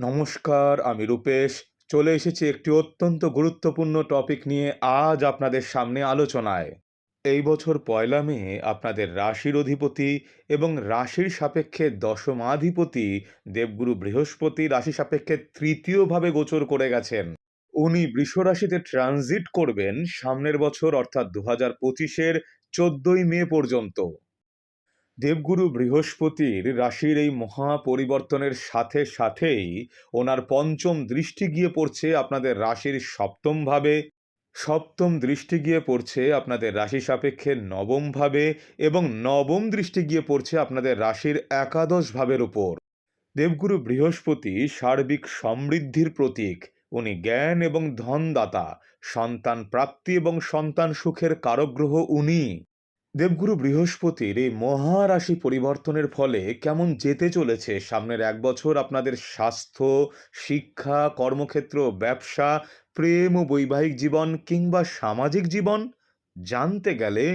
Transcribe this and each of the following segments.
নমস্কার, আমি রূপেশ। চলে এসেছি একটি অত্যন্ত গুরুত্বপূর্ণ টপিক নিয়ে আজ আপনাদের সামনে আলোচনায়। এই বছর ১লা মে আপনাদের রাশির অধিপতি এবং রাশির সাপেক্ষে দশমাধিপতি দেবগুরু বৃহস্পতি রাশি সাপেক্ষে তৃতীয়ভাবে গোচর করে গেছেন। উনি বৃষ রাশিতে ট্রানজিট করবেন সামনের বছর অর্থাৎ ২০২৫-এর ১৪ই মে পর্যন্ত। দেবগুরু বৃহস্পতির রাশির এই মহা পরিবর্তনের সাথে সাথেই ওনার পঞ্চম দৃষ্টি গিয়ে পড়ছে আপনাদের রাশির সপ্তম ভাবে। সপ্তম দৃষ্টি গিয়ে পড়ছে আপনাদের রাশি সাপেক্ষে নবম ভাবে এবং নবম দৃষ্টি গিয়ে পড়ছে আপনাদের রাশির একাদশ ভাবের উপর। দেবগুরু বৃহস্পতি সার্বিক সমৃদ্ধির প্রতীক। উনি জ্ঞান এবং ধনদাতা, সন্তান প্রাপ্তি এবং সন্তান সুখের কারক গ্রহ উনি। দেবগুরু বৃহস্পতির এই মহারাশি পরিবর্তনের ফলে কেমন যেতে চলেছে সামনের ১ বছর আপনাদের স্বাস্থ্য, শিক্ষা, কর্মক্ষেত্র, ব্যবসা, প্রেম ও বৈবাহিক জীবন কিংবা সামাজিক জীবন জানতে গেলে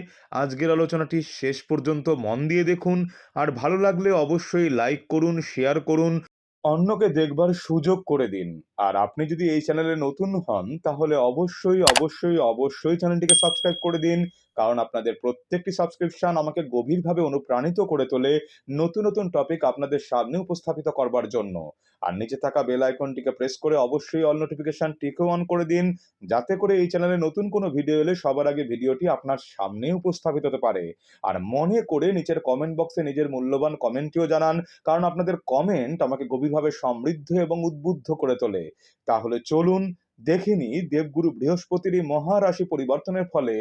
আজকের আলোচনাটি শেষ পর্যন্ত মন দিয়ে দেখুন। আর ভালো লাগলে অবশ্যই লাইক করুন, শেয়ার করুন, অন্যকে দেখবার সুযোগ করে দিন। আর আপনি যদি এই চ্যানেলে নতুন হন তাহলে অবশ্যই চ্যানেলটিকে সাবস্ক্রাইব করে দিন, কারণ আপনাদের প্রত্যেকটি সাবস্ক্রিপশন আমাকে গভীরভাবে অনুপ্রাণিত করে তোলে নতুন নতুন টপিক আপনাদের সামনে উপস্থাপিত করবার জন্য। আর নিচে থাকা বেল আইকনটিকে প্রেস করে অবশ্যই অল নোটিফিকেশনটিকেও অন করে দিন, যাতে করে এই চ্যানেলে নতুন কোনো ভিডিও এলে সবার আগে ভিডিওটি আপনার সামনে উপস্থাপিত হতে পারে। আর মনে করে নিচের কমেন্ট বক্সে নিজের মূল্যবান কমেন্টটিও জানান, কারণ আপনাদের কমেন্ট আমাকে গভীরভাবে সমৃদ্ধ এবং উদ্বুদ্ধ করে তোলে। তাহলে চলুন দেখে নিই দেবগুরু বৃহস্পতির এই মহারাশি পরিবর্তনের ফলে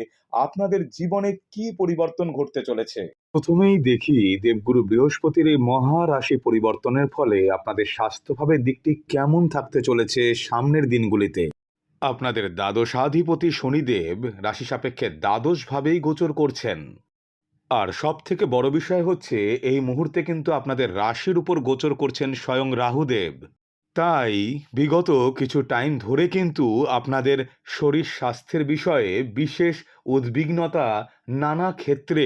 আপনাদের জীবনে কি পরিবর্তন ঘটতে চলেছে। প্রথমেই দেখি দেবগুরু বৃহস্পতির এই মহারাশি পরিবর্তনের ফলে আপনাদের স্বাস্থ্যভাবের দিকটি কেমন থাকতে চলেছে সামনের দিনগুলিতে। আপনাদের দ্বাদশাধিপতি শনিদেব রাশি সাপেক্ষে দ্বাদশ ভাবেই গোচর করছেন। আর সব থেকে বড় বিষয় হচ্ছে এই মুহূর্তে কিন্তু আপনাদের রাশির উপর গোচর করছেন স্বয়ং রাহুদেব। তাই বিগত কিছু টাইম ধরে কিন্তু আপনাদের শরীর স্বাস্থ্যের বিষয়ে বিশেষ উদ্বিগ্নতা নানা ক্ষেত্রে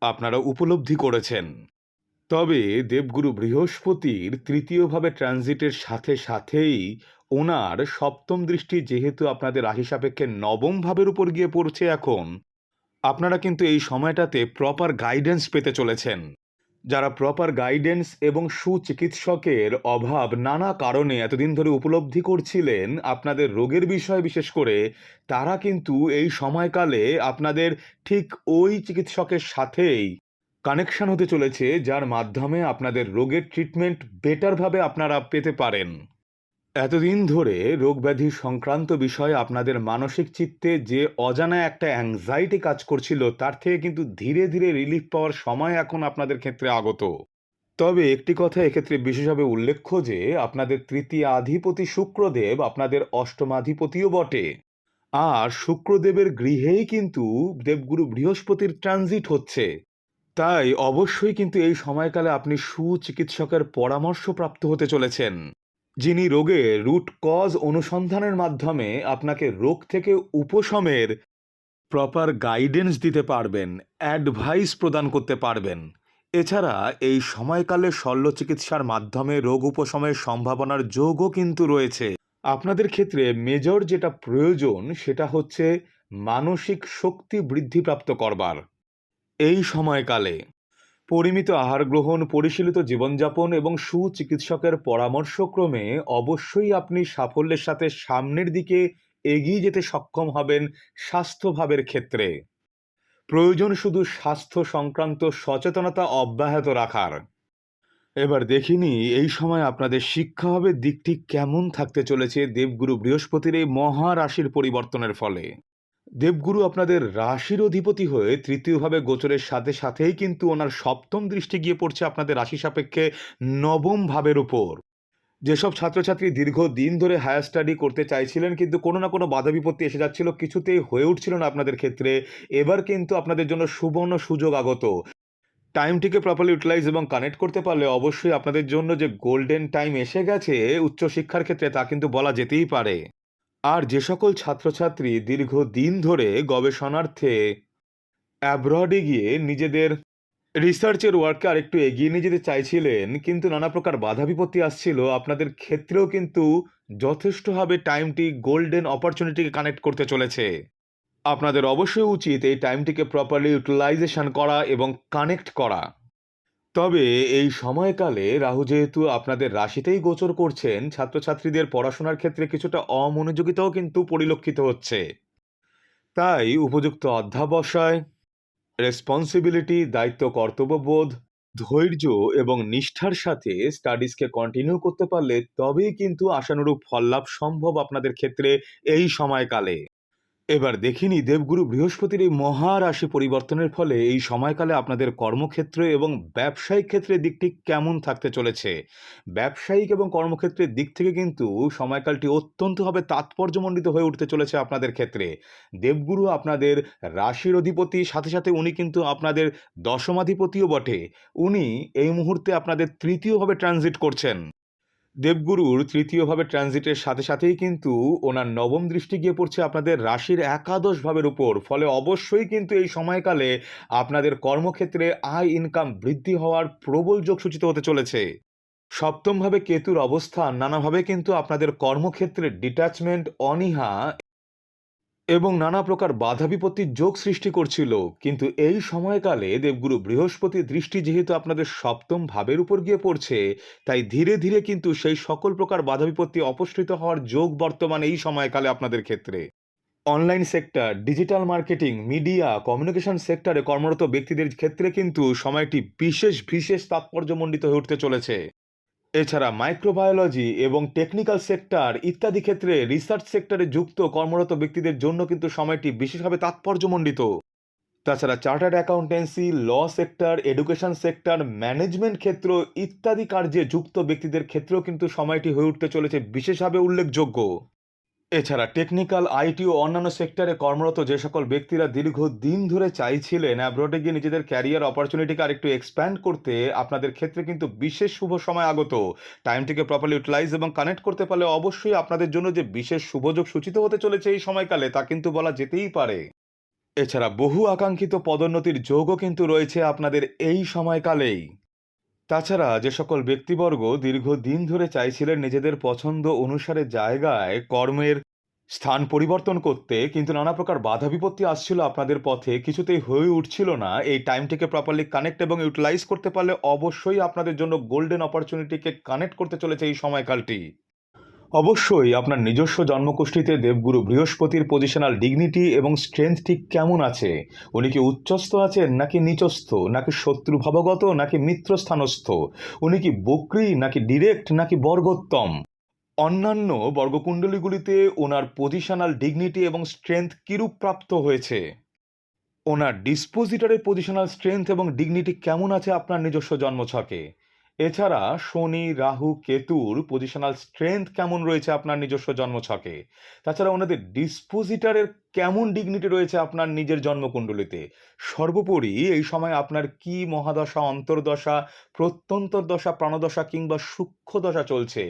আপনারা উপলব্ধি করেছেন। তবে দেবগুরু বৃহস্পতির তৃতীয়ভাবে ট্রানজিটের সাথে সাথেই ওনার সপ্তম দৃষ্টি যেহেতু আপনাদের রাশি সাপেক্ষে নবম ভাবের উপর গিয়ে পড়ছে এখন, আপনারা কিন্তু এই সময়টাতে প্রপার গাইডেন্স পেতে চলেছেন। যারা প্রপার গাইডেন্স এবং সুচিকিৎসকের অভাব নানা কারণে এতদিন ধরে উপলব্ধি করছিলেন আপনাদের রোগের বিষয়ে বিশেষ করে, তারা কিন্তু এই সময়কালে আপনাদের ঠিক ওই চিকিৎসকের সাথেই কানেকশন হতে চলেছে, যার মাধ্যমে আপনাদের রোগের ট্রিটমেন্ট বেটারভাবে আপনারা পেতে পারেন। এতদিন ধরে রোগব্যাধি সংক্রান্ত বিষয়ে আপনাদের মানসিক চিত্তে যে অজানা একটা অ্যাংজাইটি কাজ করছিল, তার থেকে কিন্তু ধীরে ধীরে রিলিফ পাওয়ার সময় এখন আপনাদের ক্ষেত্রে আগত। তবে একটি কথা এক্ষেত্রে বিশেষভাবে উল্লেখ্য যে আপনাদের তৃতীয়াধিপতি শুক্রদেব আপনাদের অষ্টমাধিপতিও বটে। আর শুক্রদেবের গৃহেই কিন্তু দেবগুরু বৃহস্পতির ট্রানজিট হচ্ছে। তাই অবশ্যই কিন্তু এই সময়কালে আপনি সুচিকিৎসকের পরামর্শ প্রাপ্ত হতে চলেছেন, যিনি রোগের রুট কজ অনুসন্ধানের মাধ্যমে আপনাকে রোগ থেকে উপশমের প্রপার গাইডেন্স দিতে পারবেন, অ্যাডভাইস প্রদান করতে পারবেন। এছাড়া এই সময়কালে শল্য চিকিৎসার মাধ্যমে রোগ উপশমের সম্ভাবনার যোগও কিন্তু রয়েছে। আপনাদের ক্ষেত্রে মেজর যেটা প্রয়োজন সেটা হচ্ছে মানসিক শক্তি বৃদ্ধিপ্রাপ্ত করবার। এই সময়কালে পরিমিত আহার গ্রহণ, পরিশীলিত জীবনযাপন এবং সুচিকিৎসকের পরামর্শক্রমে অবশ্যই আপনি সাফল্যের সাথে সামনের দিকে এগিয়ে যেতে সক্ষম হবেন। স্বাস্থ্যভাবের ক্ষেত্রে প্রয়োজন শুধু স্বাস্থ্য সংক্রান্ত সচেতনতা অব্যাহত রাখার। এবার দেখিনি এই সময় আপনাদের শিক্ষাভাবের দিকটি কেমন থাকতে চলেছে দেবগুরু বৃহস্পতির এই মহারাশির পরিবর্তনের ফলে। দেবগুরু আপনাদের রাশির অধিপতি হয়ে তৃতীয়ভাবে গোচরের সাথে সাথেই কিন্তু ওনার সপ্তম দৃষ্টি গিয়ে পড়ছে আপনাদের রাশি সাপেক্ষে নবম ভাবের উপর। যেসব ছাত্রছাত্রী দীর্ঘদিন ধরে হায়ার স্টাডি করতে চাইছিলেন কিন্তু কোনো না কোনো বাধা বিপত্তি এসে যাচ্ছিল, কিছুতেই হয়ে উঠছিল না আপনাদের ক্ষেত্রে, এবার কিন্তু আপনাদের জন্য সুবর্ণ সুযোগ আগত। টাইমটিকে প্রপারলি ইউটিলাইজ এবং কানেক্ট করতে পারলে অবশ্যই আপনাদের জন্য যে গোল্ডেন টাইম এসে গেছে উচ্চশিক্ষার ক্ষেত্রে, তা কিন্তু বলা যেতেই পারে। আর যে সকল ছাত্রছাত্রী দীর্ঘদিন ধরে গবেষণার্থে অ্যাব্রডে গিয়ে নিজেদের রিসার্চের ওয়ার্ককে আরেকটু এগিয়ে নিয়ে যেতে চাইছিলেন, কিন্তু নানা প্রকার বাধা বিপত্তি আসছিল। আপনাদের ক্ষেত্রেও কিন্তু যথেষ্টভাবে টাইমটি গোল্ডেন অপরচুনিটিকে কানেক্ট করতে চলেছে। আপনাদের অবশ্যই উচিত এই টাইমটিকে প্রপারলি ইউটিলাইজেশন করা এবং কানেক্ট করা। তবে এই সময়কালে রাহু যেহেতু আপনাদের রাশিতেই গোচর করছেন, ছাত্রছাত্রীদের পড়াশোনার ক্ষেত্রে কিছুটা অমনোযোগিতাও কিন্তু পরিলক্ষিত হচ্ছে। তাই উপযুক্ত অধ্যাবসায়, রেসপন্সিবিলিটি, দায়িত্ব, কর্তব্যবোধ, ধৈর্য এবং নিষ্ঠার সাথে স্টাডিজকে কন্টিনিউ করতে পারলে তবেই কিন্তু আশানুরূপ ফললাভ সম্ভব আপনাদের ক্ষেত্রে এই সময়কালে। এবার দেখিনি দেবগুরু বৃহস্পতির এই মহারাশি পরিবর্তনের ফলে এই সময়কালে আপনাদের কর্মক্ষেত্র এবং ব্যবসায়িক ক্ষেত্রের দিকটি কেমন থাকতে চলেছে। ব্যবসায়িক এবং কর্মক্ষেত্রের দিক থেকে কিন্তু সময়কালটি অত্যন্তভাবে তাৎপর্যমণ্ডিত হয়ে উঠতে চলেছে আপনাদের ক্ষেত্রে। দেবগুরু আপনাদের রাশির অধিপতি, সাথে সাথে উনি কিন্তু আপনাদের দশমাধিপতিও বটে। উনি এই মুহূর্তে আপনাদের তৃতীয়ভাবে ট্রানজিট করছেন। দেবগুরুর তৃতীয়ভাবে ট্রানজিটের সাথে সাথেই কিন্তু ওনার নবম দৃষ্টি গিয়ে পড়ছে আপনাদের রাশির একাদশ ভাবের উপর। ফলে অবশ্যই কিন্তু এই সময়কালে আপনাদের কর্মক্ষেত্রে আয় ইনকাম বৃদ্ধি হওয়ার প্রবল যোগ সূচিত হতে চলেছে। সপ্তমভাবে কেতুর অবস্থান নানাভাবে কিন্তু আপনাদের কর্মক্ষেত্রে ডিট্যাচমেন্ট, অনীহা এবং নানা প্রকার বাধা বিপত্তির যোগ সৃষ্টি করছিল। কিন্তু এই সময়কালে দেবগুরু বৃহস্পতির দৃষ্টি যেহেতু আপনাদের সপ্তম ভাবের উপর গিয়ে পড়ছে, তাই ধীরে ধীরে কিন্তু সেই সকল প্রকার বাধা বিপত্তি অপসৃত হওয়ার যোগ বর্তমান এই সময়কালে আপনাদের ক্ষেত্রে। Online sector, digital marketing, media, communication সেক্টরে কর্মরত ব্যক্তিদের ক্ষেত্রে কিন্তু সময়টি বিশেষ বিশেষ তাৎপর্যমণ্ডিত হয়ে উঠতে চলেছে। এছাড়া মাইক্রোবায়োলজি এবং টেকনিক্যাল সেক্টর ইত্যাদি ক্ষেত্রে রিসার্চ সেক্টরে যুক্ত কর্মরত ব্যক্তিদের জন্য কিন্তু সময়টি বিশেষভাবে তাৎপর্যমণ্ডিত। তাছাড়া চার্টার্ড অ্যাকাউন্টেন্সি, ল সেক্টর, এডুকেশন সেক্টর, ম্যানেজমেন্ট ক্ষেত্র ইত্যাদি কার্যে যুক্ত ব্যক্তিদের ক্ষেত্রেও কিন্তু সময়টি হয়ে উঠতে চলেছে বিশেষভাবে উল্লেখযোগ্য। এছাড়া টেকনিক্যাল, আইটি ও অন্যান্য সেক্টরে কর্মরত যে সকল ব্যক্তিরা দীর্ঘদিন ধরে চাইছিলেন অ্যাব্রডে গিয়ে নিজেদের ক্যারিয়ার অপরচুনিটিকে আরেকটু এক্সপ্যান্ড করতে, আপনাদের ক্ষেত্রে কিন্তু বিশেষ শুভ সময় আগত। টাইমটিকে প্রপারলি ইউটিলাইজ এবং কানেক্ট করতে পারলে অবশ্যই আপনাদের জন্য যে বিশেষ শুভযোগ সূচিত হতে চলেছে এই সময়কালে, তা কিন্তু বলা যেতেই পারে। এছাড়া বহু আকাঙ্ক্ষিত পদোন্নতির যোগও কিন্তু রয়েছে আপনাদের এই সময়কালেই। তাছাড়া যে সকল ব্যক্তিবর্গ দীর্ঘদিন ধরে চাইছিলেন নিজেদের পছন্দ অনুসারে জায়গায় কর্মের স্থান পরিবর্তন করতে, কিন্তু নানা প্রকার বাধা বিপত্তি আসছিল আপনাদের পথে, কিছুতেই হয়ে উঠছিল না, এই টাইমটিকে প্রপারলি কানেক্ট এবং ইউটিলাইজ করতে পারলে অবশ্যই আপনাদের জন্য গোল্ডেন অপরচুনিটিকে কানেক্ট করতে চলেছে এই সময়কালটি। অবশ্যই আপনার নিজস্ব জন্মকুষ্ঠিতে দেবগুরু বৃহস্পতির পজিশনাল ডিগনিটি এবং স্ট্রেংথ ঠিক কেমন আছে। উনি কি উচ্চস্থ আছেন নাকি নিচস্থ, নাকি শত্রু ভাবগত নাকি মিত্রস্থানস্থ, উনি কি বক্রী নাকি ডিরেক্ট নাকি বর্গোত্তম, অন্যান্য বর্গকুণ্ডলীগুলিতে ওনার পজিশনাল ডিগনিটি এবং স্ট্রেংথ কিরূপ প্রাপ্ত হয়েছে, ওনার ডিসপোজিটরের পজিশনাল স্ট্রেংথ এবং ডিগনিটি কেমন আছে আপনার নিজস্ব জন্মছকে। এছাড়া শনি, রাহু, কেতুর পজিশনাল স্ট্রেংথ কেমন রয়েছে আপনার নিজস্ব জন্মছকে। তাছাড়া ওনাদের ডিসপোজিটরের কেমন ডিগনিটি রয়েছে আপনার নিজের জন্মকুণ্ডলিতে। সর্বোপরি এই সময় আপনার কি মহাদশা, অন্তর্দশা, প্রত্যন্তর দশা, প্রাণদশা কিংবা সূক্ষ্ম দশা চলছে,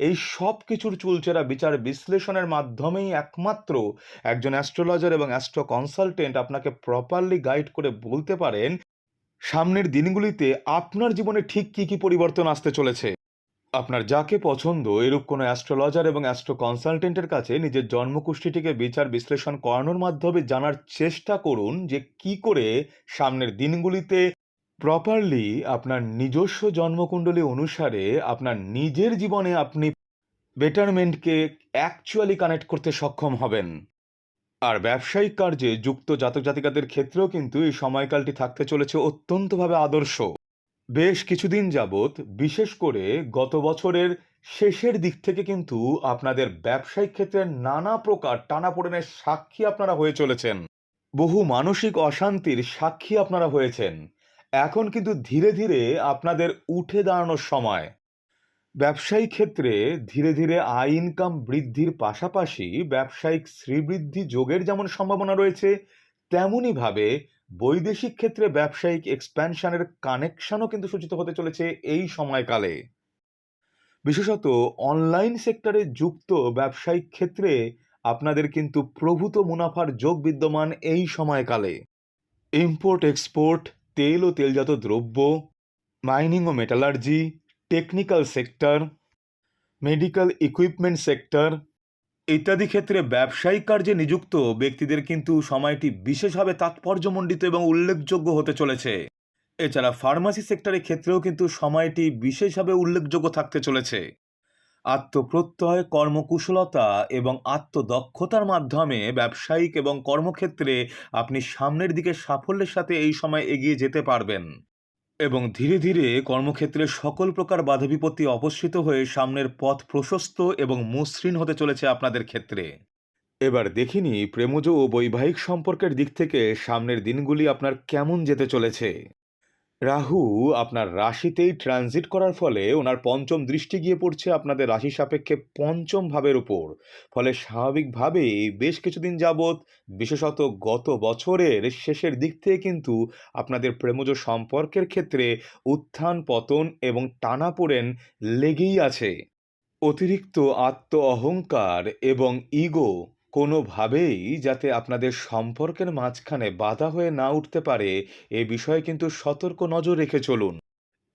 এই সব কিছুর চুলচেরা বিচার বিশ্লেষণের মাধ্যমেই একমাত্র একজন অ্যাস্ট্রোলজার এবং অ্যাস্ট্রো কনসালটেন্ট আপনাকে প্রপারলি গাইড করে বলতে পারেন সামনের দিনগুলিতে আপনার জীবনে ঠিক কি কি পরিবর্তন আসতে চলেছে। আপনার যাকে পছন্দ এরূপ কোনো অ্যাস্ট্রোলজার এবং অ্যাস্ট্রো কনসালটেন্টের কাছে নিজের জন্মকুষ্ঠিটিকে বিচার বিশ্লেষণ করানোর মাধ্যমে জানার চেষ্টা করুন যে কি করে সামনের দিনগুলিতে প্রপারলি আপনার নিজস্ব জন্মকুণ্ডলী অনুসারে আপনার নিজের জীবনে আপনি বেটারমেন্টকে অ্যাকচুয়ালি কানেক্ট করতে সক্ষম হবেন। আর ব্যবসায়িক কার্যে যুক্ত জাতক জাতিকাদের ক্ষেত্রেও কিন্তু এই সময়কালটি থাকতে চলেছে অত্যন্তভাবে আদর্শ। বেশ কিছুদিন যাবৎ, বিশেষ করে গত বছরের শেষের দিক থেকে কিন্তু আপনাদের ব্যবসায়িক ক্ষেত্রে নানা প্রকার টানাপোড়েনের সাক্ষী আপনারা হয়ে চলেছেন। বহু মানসিক অশান্তির সাক্ষী আপনারা হয়েছেন। এখন কিন্তু ধীরে ধীরে আপনাদের উঠে দাঁড়ানোর সময়। ব্যবসায়িক ক্ষেত্রে ধীরে ধীরে আয় ইনকাম বৃদ্ধির পাশাপাশি ব্যবসায়িক শ্রীবৃদ্ধি যোগের যেমন সম্ভাবনা রয়েছে, তেমনই ভাবে বৈদেশিক ক্ষেত্রে ব্যবসায়িক এক্সপ্যানশনের কানেকশনও কিন্তু সূচিত হতে চলেছে এই সময়কালে। বিশেষত অনলাইন সেক্টরে যুক্ত ব্যবসায়িক ক্ষেত্রে আপনাদের কিন্তু প্রভূত মুনাফার যোগ বিদ্যমান এই সময়কালে। ইম্পোর্ট এক্সপোর্ট, তেল ও তেলজাত দ্রব্য, মাইনিং ও metallurgy, technical sector, medical equipment sector ইত্যাদি ক্ষেত্রে ব্যবসায়িক কার্যে নিযুক্ত ব্যক্তিদের কিন্তু সময়টি বিশেষভাবে তাৎপর্যমণ্ডিত এবং উল্লেখযোগ্য হতে চলেছে। এছাড়া ফার্মাসি সেক্টরের ক্ষেত্রেও কিন্তু সময়টি বিশেষভাবে উল্লেখযোগ্য থাকতে চলেছে। আত্মপ্রত্যয়, কর্মকুশলতা এবং আত্মদক্ষতার মাধ্যমে ব্যবসায়িক এবং কর্মক্ষেত্রে আপনি সামনের দিকে সাফল্যের সাথে এই সময় এগিয়ে যেতে পারবেন এবং ধীরে ধীরে কর্মক্ষেত্রে সকল প্রকার বাধা বিপত্তি অপসৃত হয়ে সামনের পথ প্রশস্ত এবং মসৃণ হতে চলেছে আপনাদের ক্ষেত্রে। এবার দেখিনি প্রেমজ ও বৈবাহিক সম্পর্কের দিক থেকে সামনের দিনগুলি আপনার কেমন যেতে চলেছে। রাহু আপনার রাশিতেই ট্রানজিট করার ফলে ওনার পঞ্চম দৃষ্টি গিয়ে পড়ছে আপনাদের রাশি সাপেক্ষে পঞ্চম ভাবের উপর। ফলে স্বাভাবিকভাবেই বেশ কিছুদিন যাবৎ, বিশেষত গত বছরের শেষের দিক থেকে কিন্তু আপনাদের প্রেমজ সম্পর্কের ক্ষেত্রে উত্থান পতন এবং টানাপোড়েন লেগেই আছে। অতিরিক্ত আত্ম অহংকার এবং ইগো কোনোভাবেই যাতে আপনাদের সম্পর্কের মাঝখানে বাধা হয়ে না উঠতে পারে, এ বিষয়ে কিন্তু সতর্ক নজর রেখে চলুন।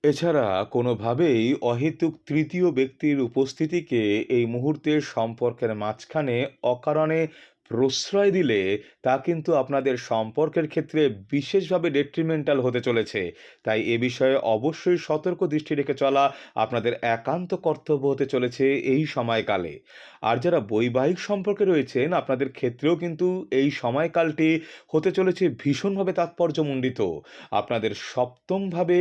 এছাড়া কোনোভাবেই অহেতুক তৃতীয় ব্যক্তির উপস্থিতিকে এই মুহূর্তে সম্পর্কের মাঝখানে অকারণে প্রশ্রয় দিলে তা কিন্তু আপনাদের সম্পর্কের ক্ষেত্রে বিশেষভাবে ডেট্রিমেন্টাল হতে চলেছে। তাই এ বিষয়ে অবশ্যই সতর্ক দৃষ্টি রেখে চলা আপনাদের একান্ত কর্তব্য হতে চলেছে এই সময়কালে। আর যারা বৈবাহিক সম্পর্কে রয়েছেন আপনাদের ক্ষেত্রেও কিন্তু এই সময়কালটি হতে চলেছে ভীষণভাবে তাৎপর্যমণ্ডিত। আপনাদের সপ্তমভাবে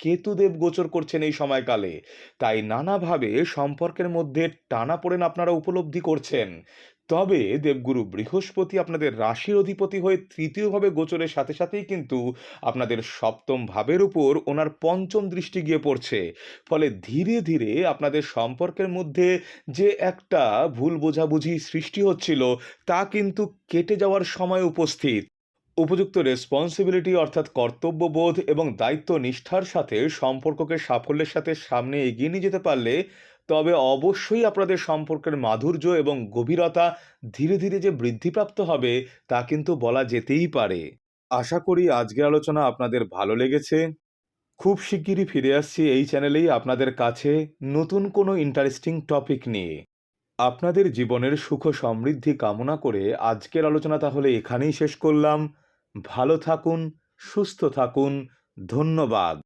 কেতুদেব গোচর করছেন এই সময়কালে। তাই নানাভাবে সম্পর্কের মধ্যে টানাপোড়েন আপনারা উপলব্ধি করছেন। তবে দেবগুরু বৃহস্পতি আপনাদের রাশির অধিপতি হয়ে তৃতীয়ভাবে গোচরের সাথে সাথেই কিন্তু আপনাদের সপ্তম ভাবের উপর ওনার পঞ্চম দৃষ্টি গিয়ে পড়ছে। ফলে ধীরে ধীরে আপনাদের সম্পর্কের মধ্যে যে একটা ভুল বোঝাবুঝি সৃষ্টি হচ্ছিল তা কিন্তু কেটে যাওয়ার সময় উপস্থিত। উপযুক্ত রেসপন্সিবিলিটি অর্থাৎ কর্তব্যবোধ এবং দায়িত্ব নিষ্ঠার সাথে সম্পর্ককে সাফল্যের সাথে সামনে এগিয়ে নিয়ে যেতে পারলে তবে অবশ্যই আপনাদের সম্পর্কের মাধুর্য এবং গভীরতা ধীরে ধীরে যে বৃদ্ধিপ্রাপ্ত হবে তা কিন্তু বলা যেতেই পারে। আশা করি আজকের আলোচনা আপনাদের ভালো লেগেছে। খুব শিগগিরই ফিরে আসছি এই চ্যানেলেই আপনাদের কাছে নতুন কোনো ইন্টারেস্টিং টপিক নিয়ে। আপনাদের জীবনের সুখ সমৃদ্ধি কামনা করে আজকের আলোচনা তাহলে এখানেই শেষ করলাম। ভালো থাকুন, সুস্থ থাকুন। ধন্যবাদ।